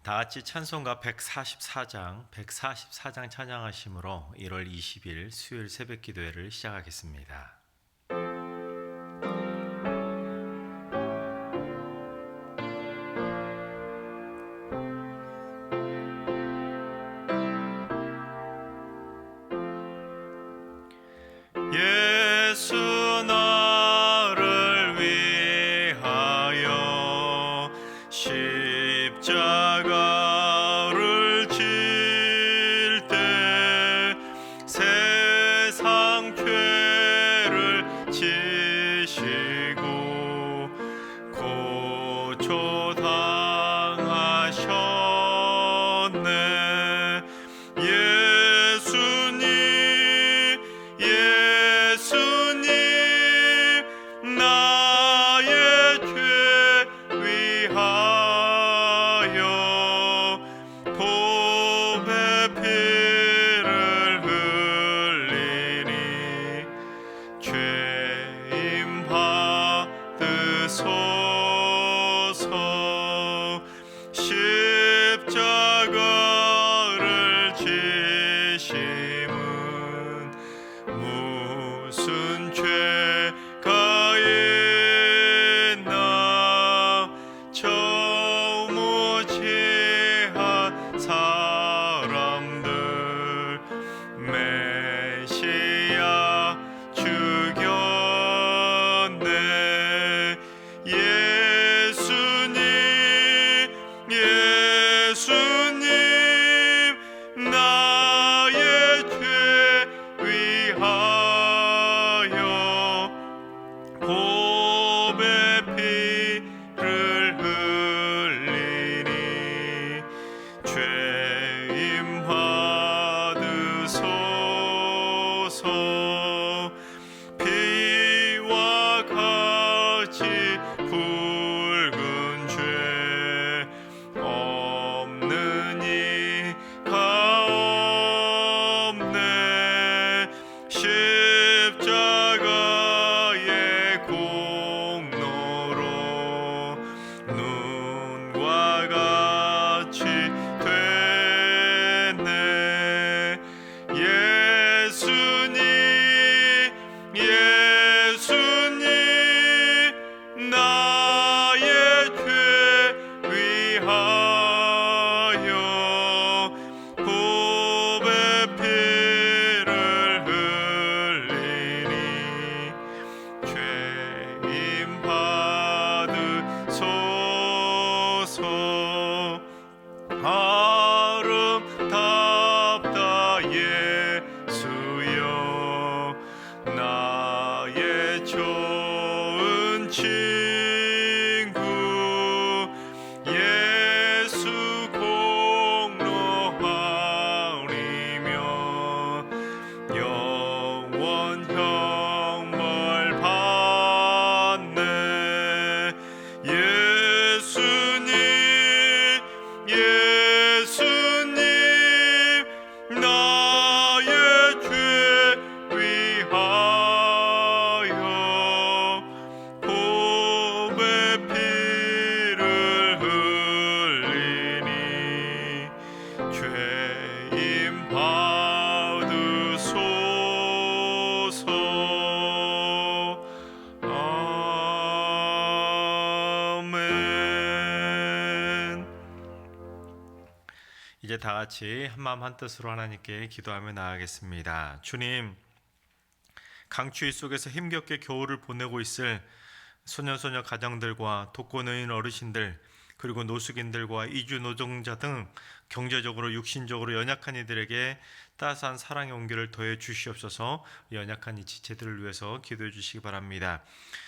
다 같이 찬송가 144장 찬양하심으로 1월 20일 수요일 새벽 기도회를 시작하겠습니다. 예수 나를 위하여 십자가를 질 때 세상 죄를 지시고 고초 당하셨네. 예수님 나의 죄 위하여 보배 피를 흘리니 죄임 받으소서. 십자가를 지심은 무슨 죄가 있나. 저무지한 사람들 메시아 죽였네. 예수님 나의 죄 위하여 보배 피를 흘리니 죄임 받으소서. 피와 같이 붉은 죄 없는 이가 없네. 십자가의 공로로 눈과 같이 됐네. 예수님 나의 죄 위하여 보배 피를 흘리니 죄임 받으소서. 아름답다 예수여 나의 좋은 친구. 예수 공로하리며 영원 형벌 받네. 예수님 나의 죄 위하여 보배 피를 흘리니 죄임 받으소서. 아멘. 이제 다 같이 한마음 한뜻으로 하나님께 기도하며 나아가겠습니다. 주님, 강추위 속에서 힘겹게 겨울을 보내고 있을 소년소녀 가정들과 독거노인 어르신들, 그리고 노숙인들과 이주 노동자 등 경제적으로 육신적으로 연약한 이들에게 따스한 사랑의 온기를 더해 주시옵소서. 연약한 이 지체들을 위해서 기도해 주시기 바랍니다.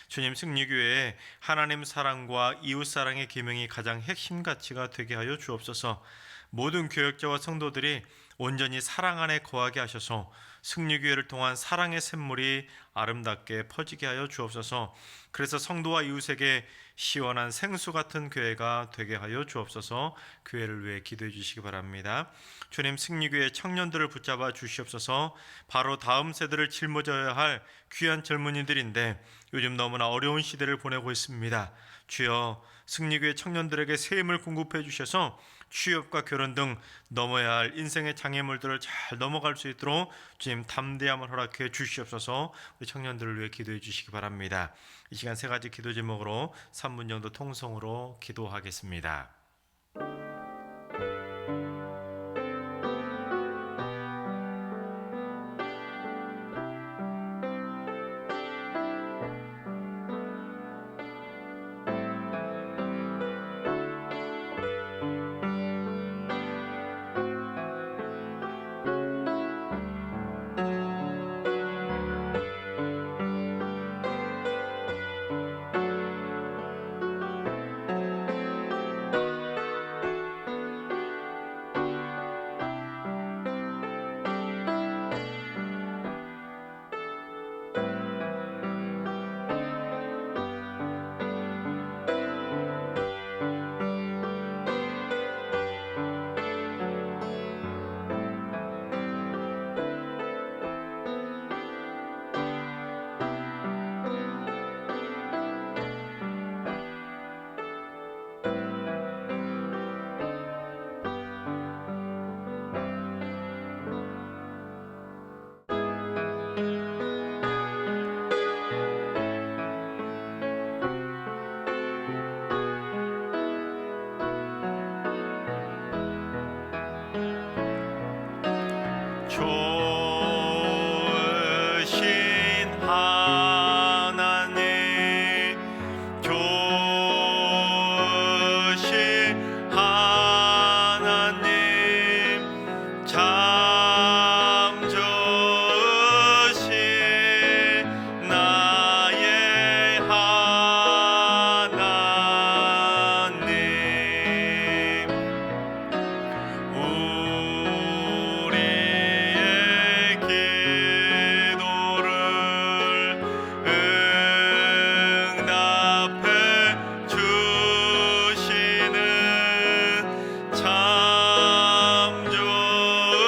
주님, 승리교회에 하나님 사랑과 이웃 사랑의 계명이 가장 핵심 가치가 되게 하여 주옵소서. 모든 교역자와 성도들이 온전히 사랑 안에 거하게 하셔서 승리교회를 통한 사랑의 샘물이 아름답게 퍼지게 하여 주옵소서. 그래서 성도와 이웃에게 시원한 생수 같은 교회가 되게 하여 주옵소서. 교회를 위해 기도해 주시기 바랍니다. 주님, 승리교회 청년들을 붙잡아 주시옵소서. 바로 다음 세대를 짊어져야 할 귀한 젊은이들인데 요즘 너무나 어려운 시대를 보내고 있습니다. 주여, 승리교회 청년들에게 새 힘을 공급해 주셔서 취업과 결혼 등 넘어야 할 인생의 장애물들을 잘 넘어갈 수 있도록 주님 담대함을 허락해 주시옵소서. 우리 청년들을 위해 기도해 주시기 바랍니다. 이 시간 세 가지 기도 제목으로 3분 정도 통성으로 기도하겠습니다. 좋으신 하나님, 좋으신 하나님, 참 좋으신 나의 하나님, 우리의 기도를 응답해 주시는 참 좋으신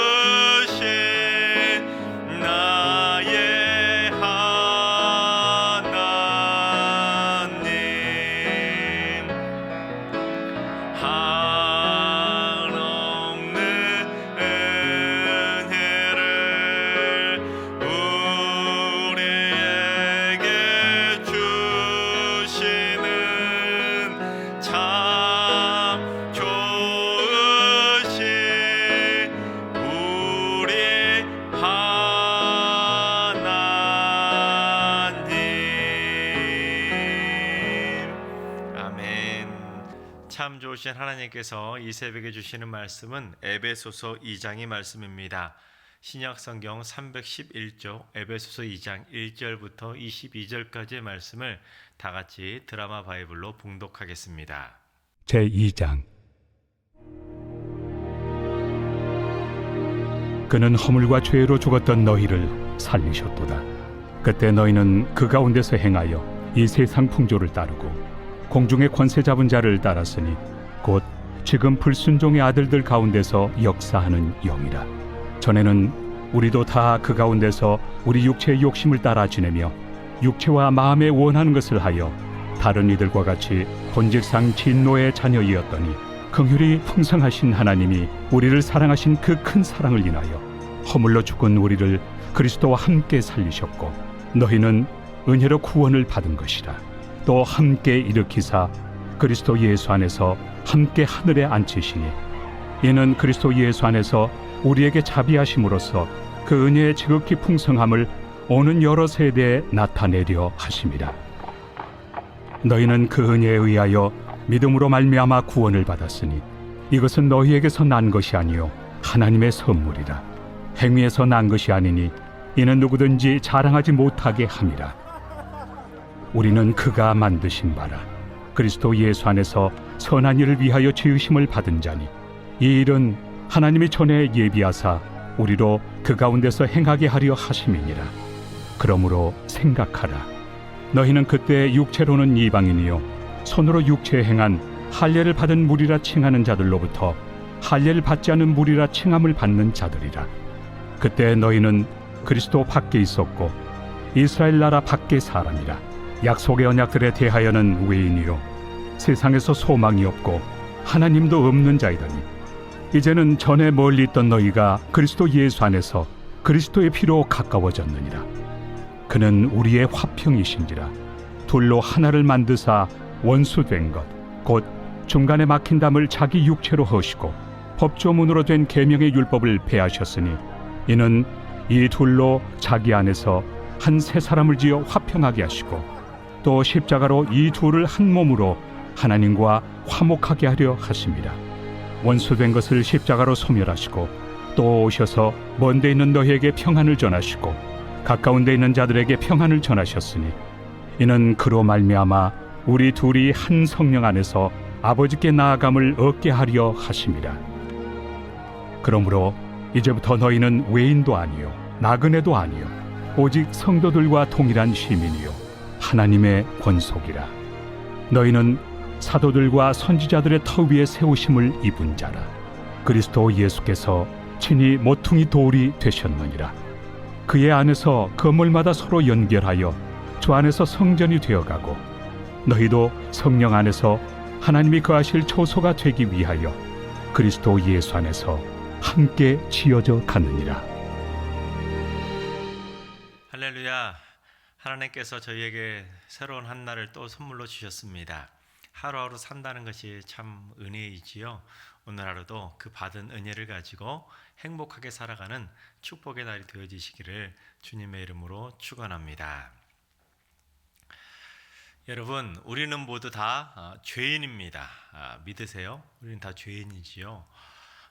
나의 하나님, 한없는 은혜를 우리에게 주시는 참 좋으신 우리 하나님. 아멘. 참 좋으신 하나님께서 이 새벽에 주시는 말씀은 에베소서 2장의 말씀입니다. 신약성경 311쪽 에베소서 2장 1절부터 22절까지의 말씀을 다 같이 드라마 바이블로 봉독하겠습니다. 제2장. 그는 허물과 죄로 죽었던 너희를 살리셨도다. 그때 너희는 그 가운데서 행하여 이 세상 풍조를 따르고 공중의 권세 잡은 자를 따랐으니 곧 지금 불순종의 아들들 가운데서 역사하는 영이라. 전에는 우리도 다 그 가운데서 우리 육체의 욕심을 따라 지내며 육체와 마음에 원하는 것을 하여 다른 이들과 같이 본질상 진노의 자녀이었더니 긍휼이 풍성하신 하나님이 우리를 사랑하신 그 큰 사랑을 인하여 허물로 죽은 우리를 그리스도와 함께 살리셨고 너희는 은혜로 구원을 받은 것이라. 또 함께 일으키사 그리스도 예수 안에서 함께 하늘에 앉히시니 이는 그리스도 예수 안에서 우리에게 자비하심으로써 그 은혜의 지극히 풍성함을 오는 여러 세대에 나타내려 하심이라. 너희는 그 은혜에 의하여 믿음으로 말미암아 구원을 받았으니 이것은 너희에게서 난 것이 아니요 하나님의 선물이라. 행위에서 난 것이 아니니 이는 누구든지 자랑하지 못하게 함이라. 우리는 그가 만드신 바라 그리스도 예수 안에서 선한 일을 위하여 지으심을 받은 자니 이 일은 하나님이 전에 예비하사 우리로 그 가운데서 행하게 하려 하심이니라. 그러므로 생각하라. 너희는 그때 육체로는 이방인이요 손으로 육체에 행한 할례를 받은 무리라 칭하는 자들로부터 할례를 받지 않은 무리라 칭함을 받는 자들이라. 그때 너희는 그리스도 밖에 있었고 이스라엘 나라 밖의 사람이라. 약속의 언약들에 대하여는 외인이요 세상에서 소망이 없고 하나님도 없는 자이더니 이제는 전에 멀리 있던 너희가 그리스도 예수 안에서 그리스도의 피로 가까워졌느니라. 그는 우리의 화평이신지라. 둘로 하나를 만드사 원수된 것 곧 중간에 막힌 담을 자기 육체로 허시고 법조문으로 된 계명의 율법을 폐하셨으니 이는 이 둘로 자기 안에서 한 새 사람을 지어 화평하게 하시고 또 십자가로 이 둘을 한 몸으로 하나님과 화목하게 하려 하심이라. 원수된 것을 십자가로 소멸하시고 또 오셔서 먼 데 있는 너희에게 평안을 전하시고 가까운 데 있는 자들에게 평안을 전하셨으니 이는 그로 말미암아 우리 둘이 한 성령 안에서 아버지께 나아감을 얻게 하려 하심이라. 그러므로 이제부터 너희는 외인도 아니요 나그네도 아니요 오직 성도들과 동일한 시민이요 하나님의 권속이라. 너희는 사도들과 선지자들의 터 위에 세우심을 입은 자라. 그리스도 예수께서 친히 모퉁이 돌이 되셨느니라. 그의 안에서 건물마다 서로 연결하여 주 안에서 성전이 되어가고 너희도 성령 안에서 하나님이 거하실 초소가 되기 위하여 그리스도 예수 안에서 함께 지어져 가느니라. 할렐루야. 하나님께서 저희에게 새로운 한 날을 또 선물로 주셨습니다. 하루하루 산다는 것이 참 은혜이지요. 오늘 하루도 그 받은 은혜를 가지고 행복하게 살아가는 축복의 날이 되어지시기를 주님의 이름으로 축원합니다. 여러분, 우리는 모두 다 죄인입니다. 믿으세요? 우리는 다 죄인이지요.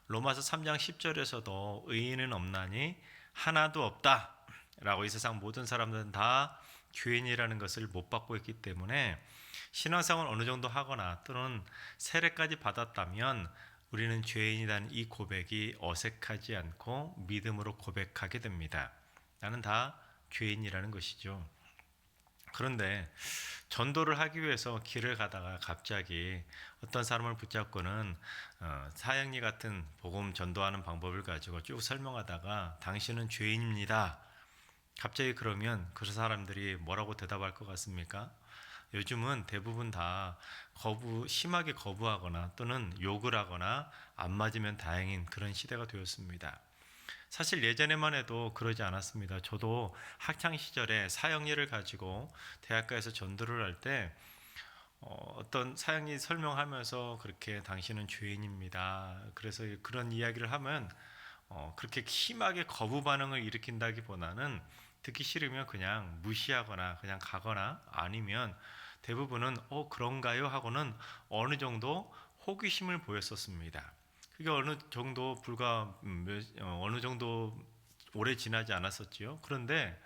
로마서 3장 10절에서도 의인은 없나니 하나도 없다 라고 이 세상 모든 사람들은 다 죄인이라는 것을 못 받고 있기 때문에 신앙생활을 어느 정도 하거나 또는 세례까지 받았다면 우리는 죄인이라는 이 고백이 어색하지 않고 믿음으로 고백하게 됩니다. 나는 다 죄인이라는 것이죠. 그런데 전도를 하기 위해서 길을 가다가 갑자기 어떤 사람을 붙잡고는 사형리 같은 복음 전도하는 방법을 가지고 쭉 설명하다가 당신은 죄인입니다. 갑자기 그러면 그 사람들이 뭐라고 대답할 것 같습니까? 요즘은 대부분 다 심하게 거부하거나 또는 욕을 하거나 안 맞으면 다행인 그런 시대가 되었습니다. 사실 예전에만 해도 그러지 않았습니다. 저도 학창 시절에 사형리를 가지고 대학가에서 전도를 할 때 어떤 사형리 설명하면서 그렇게 당신은 죄인입니다. 그래서 그런 이야기를 하면 그렇게 심하게 거부 반응을 일으킨다기보다는 듣기 싫으면 그냥 무시하거나 그냥 가거나 아니면 대부분은 그런가요? 하고는 어느 정도 호기심을 보였었습니다. 그게 어느 정도 어느 정도 오래 지나지 않았었지요. 그런데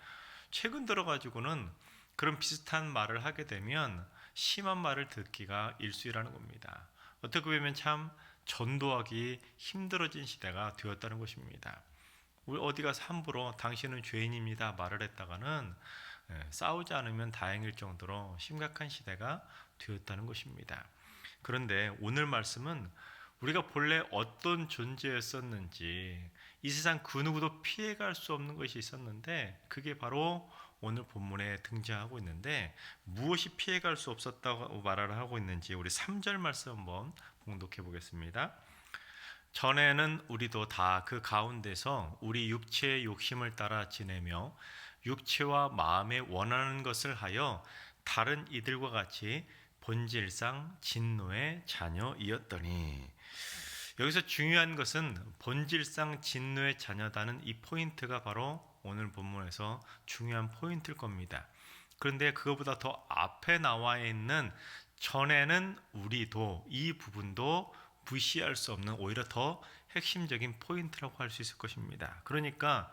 최근 들어가지고는 그런 비슷한 말을 하게 되면 심한 말을 듣기가 일쑤이라는 겁니다. 어떻게 보면 참 전도하기 힘들어진 시대가 되었다는 것입니다. 우리 어디 가서 함부로 당신은 죄인입니다 말을 했다가는 싸우지 않으면 다행일 정도로 심각한 시대가 되었다는 것입니다. 그런데 오늘 말씀은 우리가 본래 어떤 존재였었는지 이 세상 그 누구도 피해갈 수 없는 것이 있었는데 그게 바로 오늘 본문에 등장하고 있는데 무엇이 피해갈 수 없었다고 말을 하고 있는지 우리 3절 말씀 한번 봉독해 보겠습니다. 전에는 우리도 다 그 가운데서 우리 육체의 욕심을 따라 지내며 육체와 마음에 원하는 것을 하여 다른 이들과 같이 본질상 진노의 자녀이었더니 여기서 중요한 것은 본질상 진노의 자녀다는 이 포인트가 바로 오늘 본문에서 중요한 포인트일 겁니다. 그런데 그것보다 더 앞에 나와 있는 전에는 우리도 이 부분도 무시할 수 없는 오히려 더 핵심적인 포인트라고 할 수 있을 것입니다. 그러니까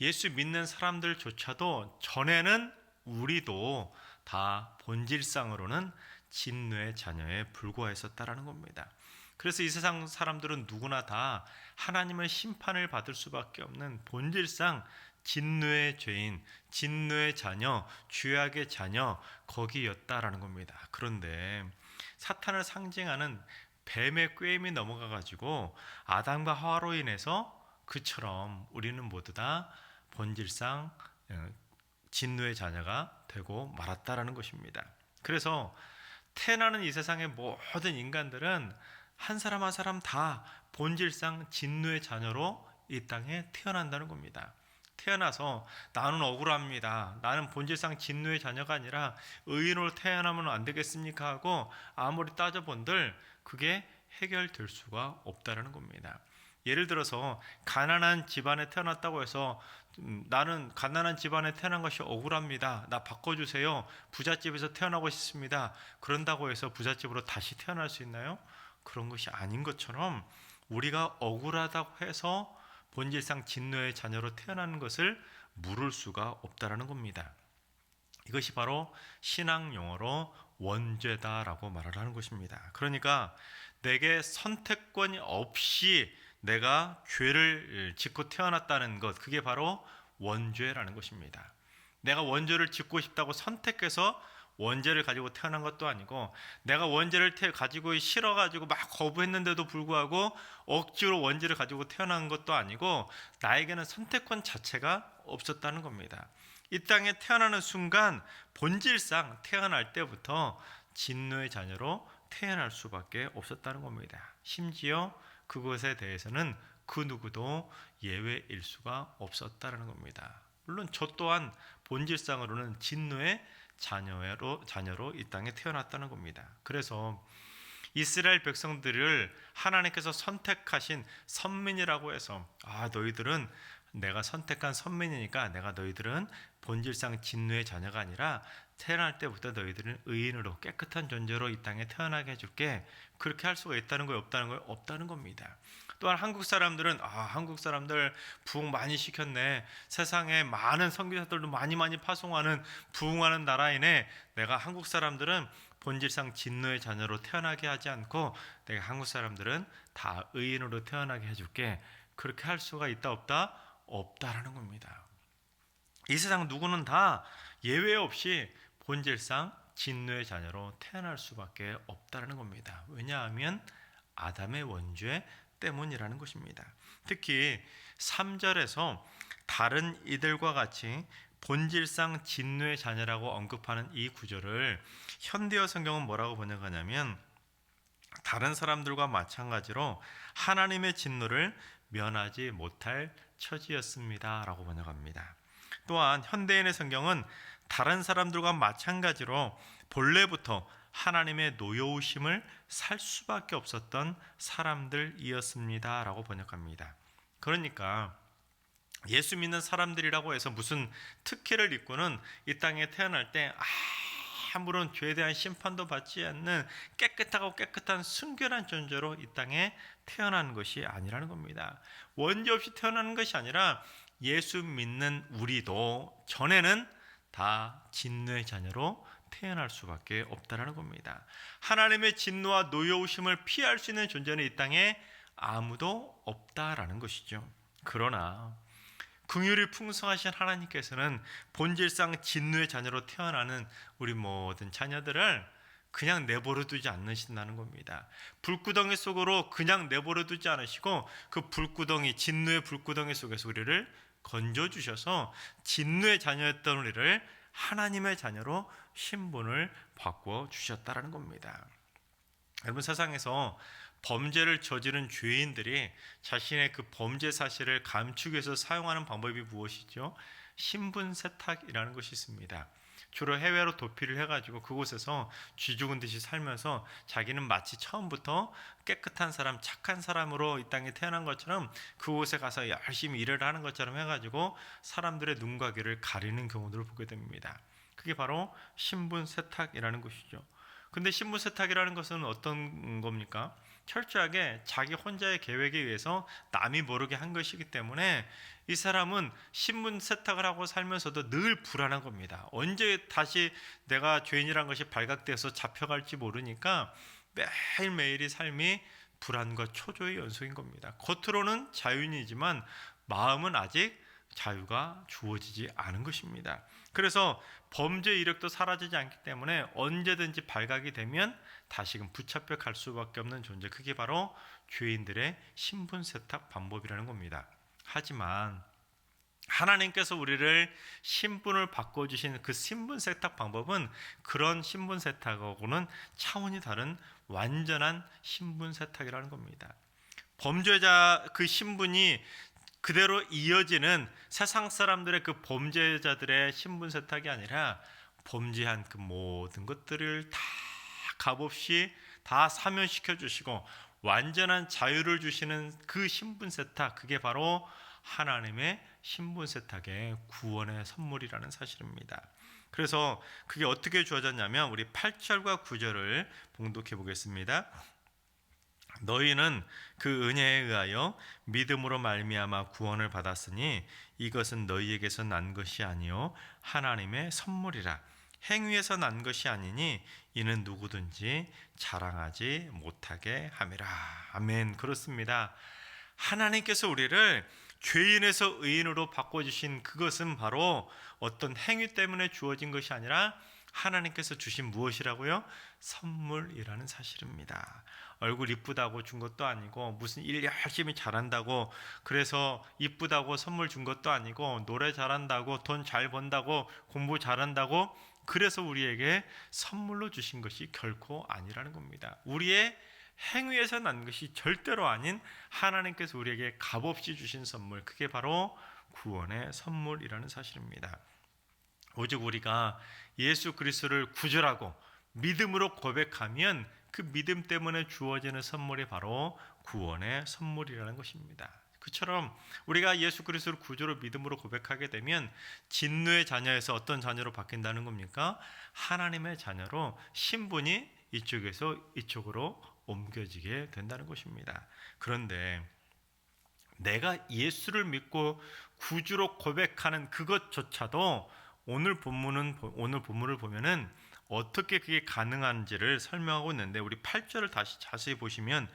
예수 믿는 사람들조차도 전에는 우리도 다 본질상으로는 진노의 자녀에 불과했었다라는 겁니다. 그래서 이 세상 사람들은 누구나 다 하나님의 심판을 받을 수밖에 없는 본질상 진노의 죄인, 진노의 자녀, 죄악의 자녀 거기였다라는 겁니다. 그런데 사탄을 상징하는 뱀의 꾀임이 넘어가 가지고 아담과 하와로 인해서 그처럼 우리는 모두 다 본질상 진노의 자녀가 되고 말았다라는 것입니다. 그래서 태어나는 이 세상의 모든 인간들은 한 사람 한 사람 다 본질상 진노의 자녀로 이 땅에 태어난다는 겁니다. 태어나서 나는 억울합니다, 나는 본질상 진노의 자녀가 아니라 의인으로 태어나면 안 되겠습니까 하고 아무리 따져본들 그게 해결될 수가 없다는 겁니다. 예를 들어서 가난한 집안에 태어났다고 해서 나는 가난한 집안에 태어난 것이 억울합니다, 나 바꿔주세요, 부잣집에서 태어나고 싶습니다, 그런다고 해서 부잣집으로 다시 태어날 수 있나요? 그런 것이 아닌 것처럼 우리가 억울하다고 해서 본질상 진노의 자녀로 태어나는 것을 물을 수가 없다라는 겁니다. 이것이 바로 신앙 용어로 원죄다라고 말을 하는 것입니다. 그러니까 내게 선택권이 없이 내가 죄를 짓고 태어났다는 것, 그게 바로 원죄라는 것입니다. 내가 원죄를 짓고 싶다고 선택해서 원죄를 가지고 태어난 것도 아니고, 내가 원죄를 가지고 싫어가지고 막 거부했는데도 불구하고 억지로 원죄를 가지고 태어난 것도 아니고, 나에게는 선택권 자체가 없었다는 겁니다. 이 땅에 태어나는 순간 본질상 태어날 때부터 진노의 자녀로 태어날 수밖에 없었다는 겁니다. 심지어 그것에 대해서는 그 누구도 예외일 수가 없었다는 겁니다. 물론 저 또한 본질상으로는 진노의 자녀로 이 땅에 태어났다는 겁니다. 그래서 이스라엘 백성들을 하나님께서 선택하신 선민이라고 해서 너희들은 내가 선택한 선민이니까 내가 너희들은 본질상 진노의 자녀가 아니라 태어날 때부터 너희들은 의인으로 깨끗한 존재로 이 땅에 태어나게 해줄게, 그렇게 할 수가 있다는 거예요? 없다는 거예요? 없다는 겁니다. 또한 한국 사람들은 한국 사람들 부흥 많이 시켰네, 세상에 많은 선교사들도 많이 파송하는 부흥하는 나라이네, 내가 한국 사람들은 본질상 진노의 자녀로 태어나게 하지 않고 내가 한국 사람들은 다 의인으로 태어나게 해줄게, 그렇게 할 수가 있다 없다? 없다라는 겁니다. 이 세상 누구는 다 예외 없이 본질상 진노의 자녀로 태어날 수밖에 없다라는 겁니다. 왜냐하면 아담의 원죄 때문이라는 것입니다. 특히 3절에서 다른 이들과 같이 본질상 진노의 자녀라고 언급하는 이 구절을 현대어 성경은 뭐라고 번역하냐면, 다른 사람들과 마찬가지로 하나님의 진노를 면하지 못할 처지였습니다 라고 번역합니다. 또한 현대인의 성경은 다른 사람들과 마찬가지로 본래부터 하나님의 노여우심을 살 수밖에 없었던 사람들이었습니다 라고 번역합니다. 그러니까 예수 믿는 사람들이라고 해서 무슨 특혜를 입고는 이 땅에 태어날 때 아무런 죄에 대한 심판도 받지 않는 깨끗한 순결한 존재로 이 땅에 태어난 것이 아니라는 겁니다. 원죄 없이 태어나는 것이 아니라 예수 믿는 우리도 전에는 다 진노의 자녀로 태어날 수밖에 없다라는 겁니다. 하나님의 진노와 노여우심을 피할 수 있는 존재는 이 땅에 아무도 없다라는 것이죠. 그러나 긍휼이 풍성하신 하나님께서는 본질상 진노의 자녀로 태어나는 우리 모든 자녀들을 그냥 내버려 두지 않으신다는 겁니다. 불구덩이 속으로 그냥 내버려 두지 않으시고 그 불구덩이, 진노의 불구덩이 속에서 우리를 건져주셔서 진노의 자녀였던 우리를 하나님의 자녀로 신분을 바꿔 주셨다는 겁니다. 여러분, 세상에서 범죄를 저지른 죄인들이 자신의 그 범죄 사실을 감추기 위해서 사용하는 방법이 무엇이죠? 신분 세탁이라는 것이 있습니다. 주로 해외로 도피를 해가지고 그곳에서 쥐 죽은 듯이 살면서 자기는 마치 처음부터 깨끗한 사람, 착한 사람으로 이 땅에 태어난 것처럼 그곳에 가서 열심히 일을 하는 것처럼 해가지고 사람들의 눈과 귀를 가리는 경우들을 보게 됩니다. 그게 바로 신분 세탁이라는 것이죠. 근데 신분 세탁이라는 것은 어떤 겁니까? 철저하게 자기 혼자의 계획에 의해서 남이 모르게 한 것이기 때문에 이 사람은 신분 세탁을 하고 살면서도 늘 불안한 겁니다. 언제 다시 내가 죄인이라는 것이 발각돼서 잡혀갈지 모르니까 매일매일이 삶이 불안과 초조의 연속인 겁니다. 겉으로는 자유인이지만 마음은 아직 자유가 주어지지 않은 것입니다. 그래서 범죄 이력도 사라지지 않기 때문에 언제든지 발각이 되면 다시금 붙잡혀 갈 수밖에 없는 존재, 그게 바로 죄인들의 신분 세탁 방법이라는 겁니다. 하지만 하나님께서 우리를 신분을 바꿔주신 그 신분 세탁 방법은 그런 신분 세탁하고는 차원이 다른 완전한 신분 세탁이라는 겁니다. 범죄자 그 신분이 그대로 이어지는 세상 사람들의 그 범죄자들의 신분 세탁이 아니라 범죄한 그 모든 것들을 다 값없이 다 사면시켜 주시고 완전한 자유를 주시는 그 신분 세탁, 그게 바로 하나님의 신분 세탁의 구원의 선물이라는 사실입니다. 그래서 그게 어떻게 주어졌냐면 우리 8절과 9절을 봉독해 보겠습니다. 너희는 그 은혜에 의하여 믿음으로 말미암아 구원을 받았으니 이것은 너희에게서 난 것이 아니요 하나님의 선물이라. 행위에서 난 것이 아니니 이는 누구든지 자랑하지 못하게 함이라. 아멘. 그렇습니다. 하나님께서 우리를 죄인에서 의인으로 바꿔주신 그것은 바로 어떤 행위 때문에 주어진 것이 아니라 하나님께서 주신 무엇이라고요? 선물이라는 사실입니다. 얼굴 이쁘다고 준 것도 아니고 무슨 일 열심히 잘한다고 그래서 이쁘다고 선물 준 것도 아니고 노래 잘한다고 돈 잘 번다고 공부 잘한다고 그래서 우리에게 선물로 주신 것이 결코 아니라는 겁니다. 우리의 행위에서 난 것이 절대로 아닌 하나님께서 우리에게 값없이 주신 선물, 그게 바로 구원의 선물이라는 사실입니다. 오직 우리가 예수 그리스도를 구주라고 믿음으로 고백하면 그 믿음 때문에 주어지는 선물이 바로 구원의 선물이라는 것입니다. 그처럼 우리가 예수 그리스도를 구주로 믿음으로 고백하게 되면 진노의 자녀에서 어떤 자녀로 바뀐다는 겁니까? 하나님의 자녀로 신분이 이쪽에서 이쪽으로 옮겨지게 된다는 것입니다. 그런데 내가 예수를 믿고 구주로 고백하는 그것조차도 오늘 본문을 보면은 어떻게 그게 가능한지를 설명하고 있는데 우리 8절을 다시 자세히 보시면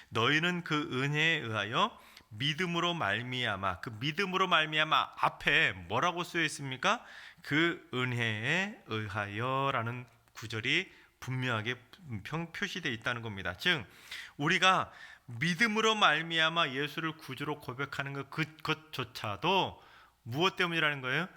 너희는 그 은혜에 의하여 믿음으로 말미암아, 그 믿음으로 말미암아 앞에 뭐라고 쓰여 있습니까? 그 은혜에 의하여라는 구절이 분명하게 표시되어 있다는 겁니다. 즉 우리가 믿음으로 말미암아 예수를 구주로 고백하는 그것조차도 무엇 때문이라는 거예요?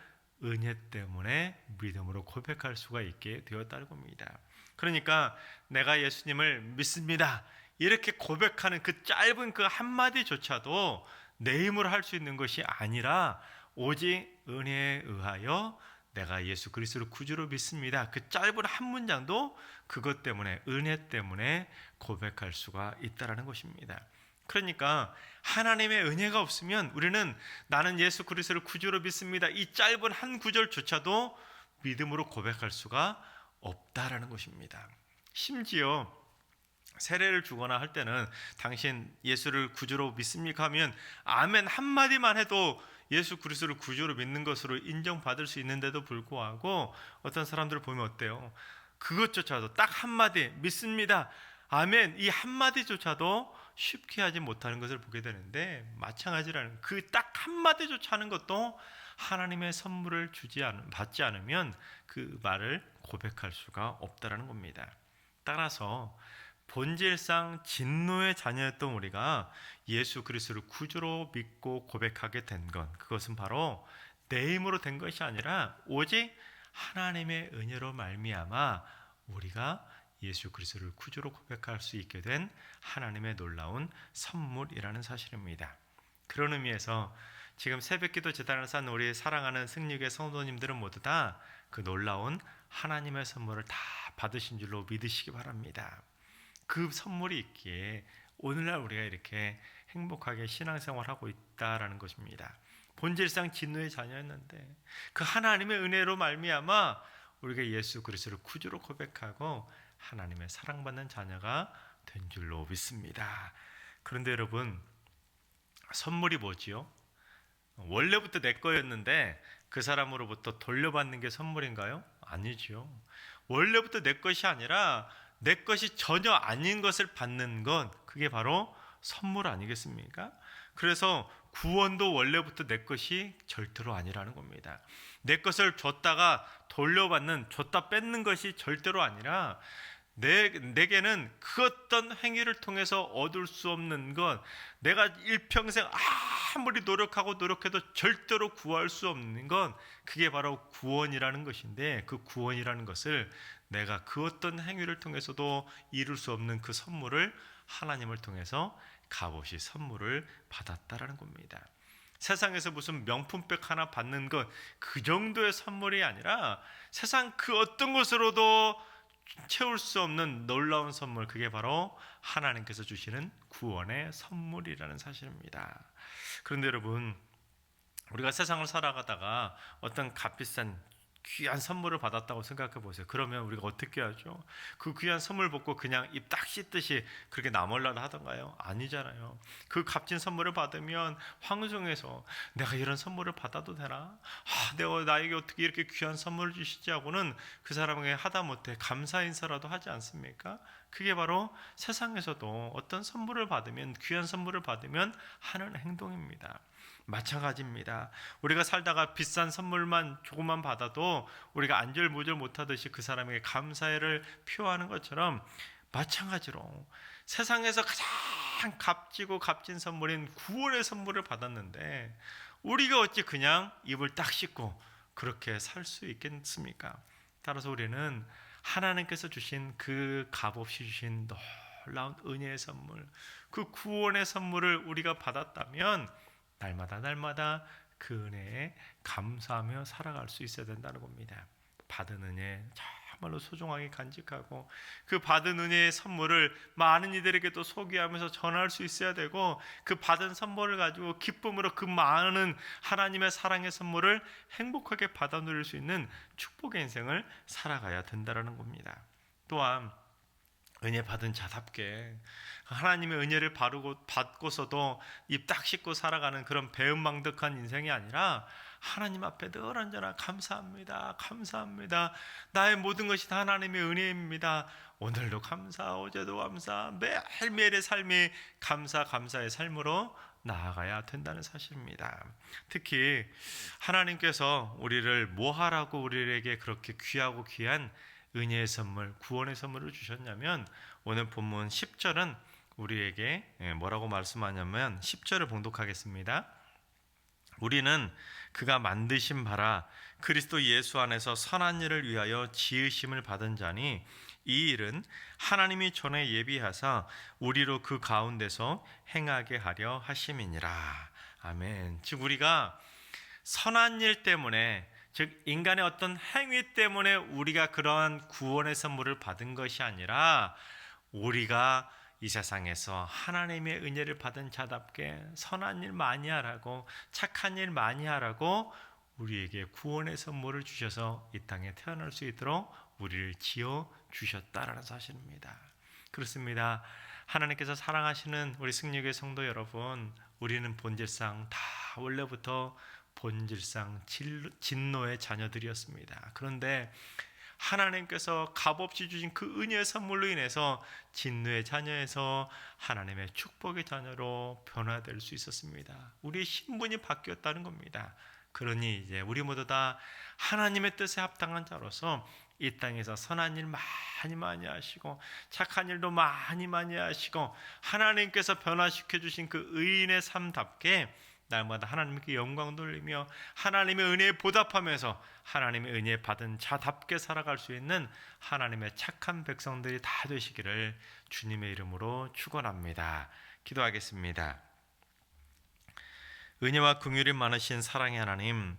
은혜 때문에 믿음으로 고백할 수가 있게 되었다는 겁니다. 그러니까 내가 예수님을 믿습니다 이렇게 고백하는 그 짧은 그 한마디조차도 내 힘으로 할 수 있는 것이 아니라 오직 은혜에 의하여 내가 예수 그리스도를 구주로 믿습니다. 그 짧은 한 문장도 그것 때문에 은혜 때문에 고백할 수가 있다라는 것입니다. 그러니까 하나님의 은혜가 없으면 우리는 나는 예수 그리스도를 구주로 믿습니다. 이 짧은 한 구절조차도 믿음으로 고백할 수가 없다라는 것입니다. 심지어 세례를 주거나 할 때는 당신 예수를 구주로 믿습니까? 하면 아멘 한마디만 해도 예수 그리스도를 구주로 믿는 것으로 인정받을 수 있는데도 불구하고 어떤 사람들을 보면 어때요? 그것조차도 딱 한마디 믿습니다 아멘 이 한마디조차도 쉽게 하지 못하는 것을 보게 되는데 마찬가지라는 그 딱 한마디조차 하는 것도 하나님의 선물을 받지 않으면 그 말을 고백할 수가 없다라는 겁니다. 따라서 본질상 진노의 자녀였던 우리가 예수 그리스도를 구주로 믿고 고백하게 된 것, 그것은 바로 내 힘으로 된 것이 아니라 오직 하나님의 은혜로 말미암아 우리가 예수 그리스도를 구주로 고백할 수 있게 된 하나님의 놀라운 선물이라는 사실입니다. 그런 의미에서 지금 새벽기도 제단을 쌓는 우리 사랑하는 승리교회 성도님들은 모두 다 그 놀라운 하나님의 선물을 다 받으신 줄로 믿으시기 바랍니다. 그 선물이 있기에 오늘날 우리가 이렇게 행복하게 신앙생활하고 있다라는 것입니다. 본질상 진노의 자녀였는데 그 하나님의 은혜로 말미암아 우리가 예수 그리스도를 구주로 고백하고 하나님의 사랑받는 자녀가 된 줄로 믿습니다. 그런데 여러분 선물이 뭐지요? 원래부터 내 거였는데 그 사람으로부터 돌려받는 게 선물인가요? 아니죠. 원래부터 내 것이 아니라 내 것이 전혀 아닌 것을 받는 건 그게 바로 선물 아니겠습니까? 그래서 구원도 원래부터 내 것이 절대로 아니라는 겁니다. 내 것을 줬다가 돌려받는, 줬다 뺏는 것이 절대로 아니라 내게는 그 어떤 행위를 통해서 얻을 수 없는 것, 내가 일평생 아무리 노력해도 절대로 구할 수 없는 건 그게 바로 구원이라는 것인데, 그 구원이라는 것을 내가 그 어떤 행위를 통해서도 이룰 수 없는 그 선물을 하나님을 통해서 값없이 선물을 받았다라는 겁니다. 세상에서 무슨 명품백 하나 받는 것, 그 정도의 선물이 아니라 세상 그 어떤 것으로도 채울 수 없는 놀라운 선물, 그게 바로 하나님께서 주시는 구원의 선물이라는 사실입니다. 그런데 여러분, 우리가 세상을 살아가다가 어떤 값비싼 귀한 선물을 받았다고 생각해 보세요. 그러면 우리가 어떻게 하죠? 그 귀한 선물 받고 그냥 입 딱 씻듯이 그렇게 나몰라라 하던가요? 아니잖아요. 그 값진 선물을 받으면 황송해서 내가 이런 선물을 받아도 되나? 내가 나에게 어떻게 이렇게 귀한 선물을 주시지 하고는 그 사람에게 하다못해 감사 인사라도 하지 않습니까? 그게 바로 세상에서도 어떤 선물을 받으면, 귀한 선물을 받으면 하는 행동입니다. 마찬가지입니다. 우리가 살다가 비싼 선물만 조금만 받아도 우리가 안절부절 못하듯이 그 사람에게 감사를 표하는 것처럼, 마찬가지로 세상에서 가장 값지고 값진 선물인 구원의 선물을 받았는데 우리가 어찌 그냥 입을 딱 씻고 그렇게 살 수 있겠습니까? 따라서 우리는 하나님께서 주신 그 값없이 주신 놀라운 은혜의 선물, 그 구원의 선물을 우리가 받았다면 날마다 그 은혜에 감사하며 살아갈 수 있어야 된다는 겁니다. 받은 은혜 정말로 소중하게 간직하고 그 받은 은혜의 선물을 많은 이들에게 또 소개하면서 전할 수 있어야 되고, 그 받은 선물을 가지고 기쁨으로 그 많은 하나님의 사랑의 선물을 행복하게 받아 누릴 수 있는 축복의 인생을 살아가야 된다는 겁니다. 또한 은혜 받은 자답게 하나님의 은혜를 받고서도 입 딱 씻고 살아가는 그런 배은망덕한 인생이 아니라 하나님 앞에 늘 언제나 감사합니다, 감사합니다, 나의 모든 것이 다 하나님의 은혜입니다, 오늘도 감사, 어제도 감사, 매일매일의 삶이 감사의 삶으로 나아가야 된다는 사실입니다. 특히 하나님께서 우리를 뭐 하라고 우리에게 그렇게 귀하고 귀한 은혜의 선물, 구원의 선물을 주셨냐면, 오늘 본문 10절은 우리에게 뭐라고 말씀하냐면 10절을 봉독하겠습니다. 우리는 그가 만드신 바라 그리스도 예수 안에서 선한 일을 위하여 지으심을 받은 자니, 이 일은 하나님이 전에 예비하사 우리로 그 가운데서 행하게 하려 하심이니라. 아멘. 즉 우리가 선한 일 때문에, 즉 인간의 어떤 행위 때문에 우리가 그러한 구원의 선물을 받은 것이 아니라, 우리가 이 세상에서 하나님의 은혜를 받은 자답게 선한 일 많이 하라고, 착한 일 많이 하라고 우리에게 구원의 선물을 주셔서 이 땅에 태어날 수 있도록 우리를 지어 주셨다라는 사실입니다. 그렇습니다. 하나님께서 사랑하시는 우리 승리교회 성도 여러분, 우리는 본질상 다 원래부터 본질상 진노의 자녀들이었습니다. 그런데 하나님께서 값없이 주신 그 은혜의 선물로 인해서 진노의 자녀에서 하나님의 축복의 자녀로 변화될 수 있었습니다. 우리의 신분이 바뀌었다는 겁니다. 그러니 이제 우리 모두 다 하나님의 뜻에 합당한 자로서 이 땅에서 선한 일 많이 하시고 착한 일도 많이 하시고 하나님께서 변화시켜 주신 그 의인의 삶답게 날마다 하나님께 영광 돌리며 하나님의 은혜에 보답하면서 하나님의 은혜 받은 자답게 살아갈 수 있는 하나님의 착한 백성들이 다 되시기를 주님의 이름으로 축원합니다. 기도하겠습니다. 은혜와 긍휼이 많으신 사랑의 하나님,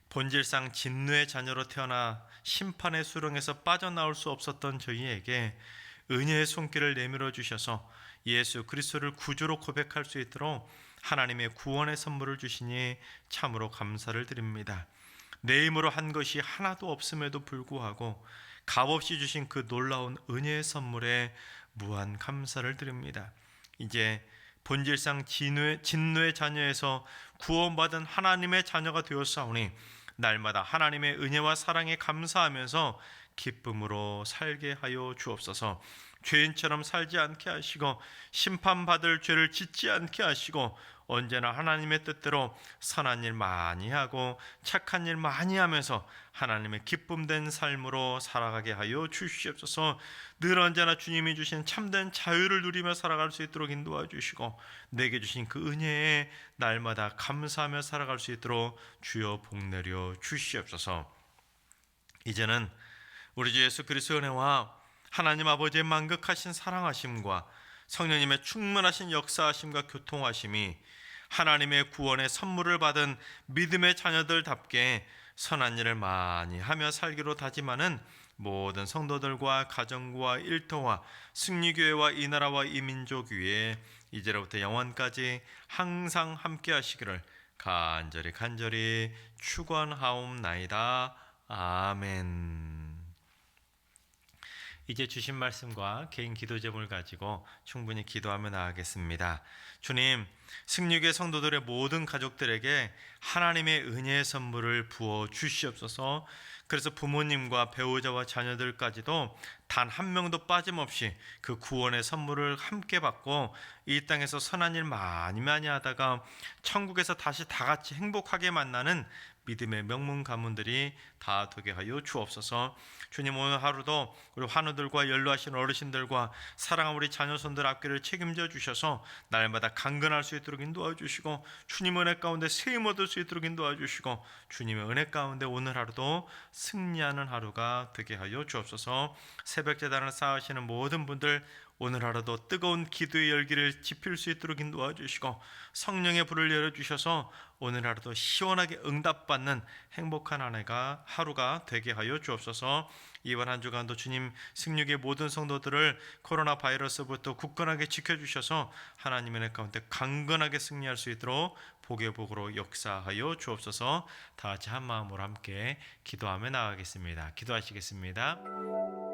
본질상 진노의 자녀로 태어나 심판의 수렁에서 빠져나올 수 없었던 저희에게 은혜의 손길을 내밀어 주셔서 예수 그리스도를 구주로 고백할 수 있도록 하나님의 구원의 선물을 주시니 참으로 감사를 드립니다. 내 힘으로 한 것이 하나도 없음에도 불구하고 값없이 주신 그 놀라운 은혜의 선물에 무한 감사를 드립니다. 이제 본질상 진노의 자녀에서 구원받은 하나님의 자녀가 되었사오니 날마다 하나님의 은혜와 사랑에 감사하면서 기쁨으로 살게 하여 주옵소서. 죄인처럼 살지 않게 하시고 심판받을 죄를 짓지 않게 하시고 언제나 하나님의 뜻대로 선한 일 많이 하고 착한 일 많이 하면서 하나님의 기쁨된 삶으로 살아가게 하여 주시옵소서. 늘 언제나 주님이 주신 참된 자유를 누리며 살아갈 수 있도록 인도하 주시고 내게 주신 그 은혜에 날마다 감사하며 살아갈 수 있도록 주여 복내려 주시옵소서. 이제는 우리 주 예수 그리스도의 은혜와 하나님 아버지의 만극하신 사랑하심과 성령님의 충만하신 역사하심과 교통하심이 하나님의 구원의 선물을 받은 믿음의 자녀들답게 선한 일을 많이 하며 살기로 다짐하는 모든 성도들과 가정과 일터와 승리교회와 이 나라와 이 민족 위에 이제로부터 영원까지 항상 함께 하시기를 간절히 축원하옵나이다. 아멘. 이제 주신 말씀과 개인 기도 제목을 가지고 충분히 기도하며 나아가겠습니다. 주님, 승리교회 성도들의 모든 가족들에게 하나님의 은혜의 선물을 부어 주시옵소서. 그래서 부모님과 배우자와 자녀들까지도 단 한 명도 빠짐없이 그 구원의 선물을 함께 받고 이 땅에서 선한 일 많이 하다가 천국에서 다시 다 같이 행복하게 만나는 믿음의 명문 가문들이 다 되게 하여 주옵소서. 주님, 오늘 하루도 우리 환우들과 연로하신 어르신들과 사랑하는 우리 자녀손들 앞길을 책임져 주셔서 날마다 강건할 수 있도록 인도하 주시고 주님 은혜 가운데 세임 얻을 수 있도록 인도하 주시고 주님의 은혜 가운데 오늘 하루도 승리하는 하루가 되게 하여 주옵소서. 새벽 제단을 쌓으시는 모든 분들 오늘 하루도 뜨거운 기도의 열기를 지필 수 있도록 인도하 주시고 성령의 불을 열어주셔서 오늘 하루도 시원하게 응답받는 행복한 하루가 되게 하여 주옵소서. 이번 한 주간도 주님 승리의 모든 성도들을 코로나 바이러스부터 굳건하게 지켜주셔서 하나님의 은혜 가운데 강건하게 승리할 수 있도록 복의 복으로 역사하여 주옵소서. 다 같이 한 마음으로 함께 기도하며 나아가겠습니다. 기도하시겠습니다.